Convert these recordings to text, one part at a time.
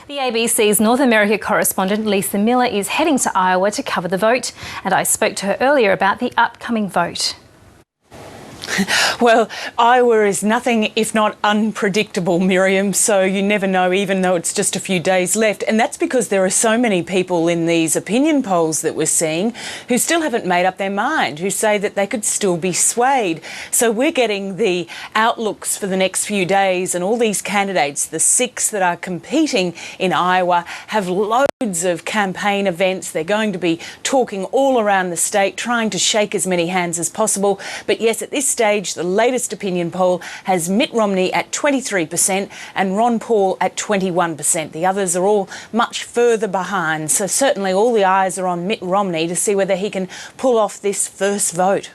The ABC's North America correspondent Lisa Millar is heading to Iowa to cover the vote, and I spoke to her earlier about the upcoming vote. Well, Iowa is nothing if not unpredictable, Miriam, so you never know, even though it's just a few days left. And that's because there are so many people in these opinion polls that we're seeing who still haven't made up their mind, who say that they could still be swayed. So we're getting the outlooks for the next few days, and all these candidates, the 6 that are competing in Iowa, have loads of campaign events. They're going to be talking all around the state, trying to shake as many hands as possible. But yes, at this stage, the latest opinion poll has Mitt Romney at 23% and Ron Paul at 21%. The others are all much further behind. So certainly all the eyes are on Mitt Romney to see whether he can pull off this first vote.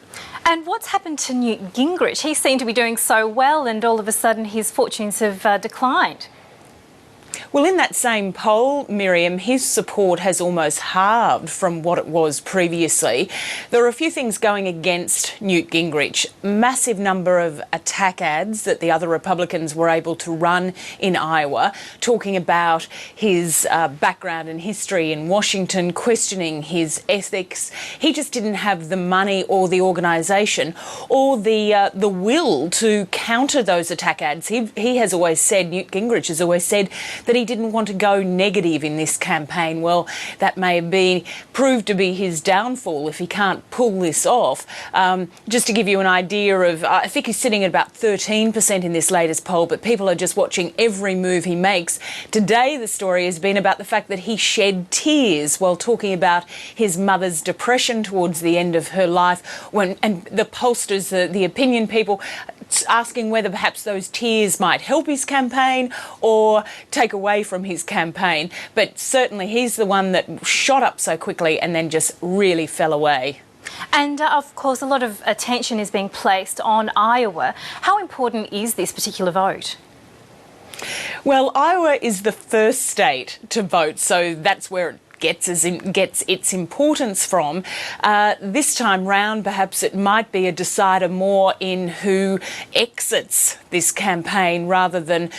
And what's happened to Newt Gingrich? He seemed to be doing so well, and all of a sudden his fortunes have declined. Well, in that same poll, Miriam, his support has almost halved from what it was previously. There are a few things going against Newt Gingrich. Massive number of attack ads that the other Republicans were able to run in Iowa, talking about his background and history in Washington, questioning his ethics. He just didn't have the money or the organisation or the will to counter those attack ads. He has always said, Newt Gingrich has always said, that he didn't want to go negative in this campaign. Well, that may have proved to be his downfall if he can't pull this off. Just to give you an idea of, I think he's sitting at about 13% in this latest poll, but people are just watching every move he makes. Today, the story has been about the fact that he shed tears while talking about his mother's depression towards the end of her life, and the pollsters, the opinion people, asking whether perhaps those tears might help his campaign or take away from his campaign. But certainly he's the one that shot up so quickly and then just really fell away. And of course, a lot of attention is being placed on Iowa. How important is this particular vote? Well, Iowa is the first state to vote, so that's where it gets its importance from. This time round, perhaps it might be a decider more in who exits this campaign rather than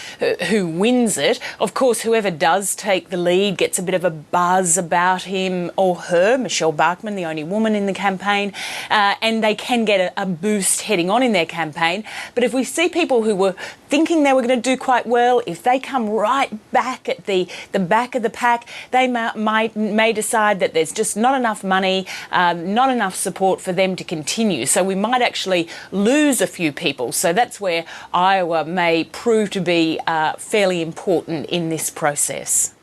who wins it. Of course, whoever does take the lead gets a bit of a buzz about him or her, Michelle Bachmann, the only woman in the campaign, and they can get a boost heading on in their campaign. But if we see people who were thinking they were going to do quite well, if they come right back at the back of the pack, they may decide that there's just not enough money, not enough support for them to continue. So we might actually lose a few people. So that's where Iowa may prove to be fairly important in this process.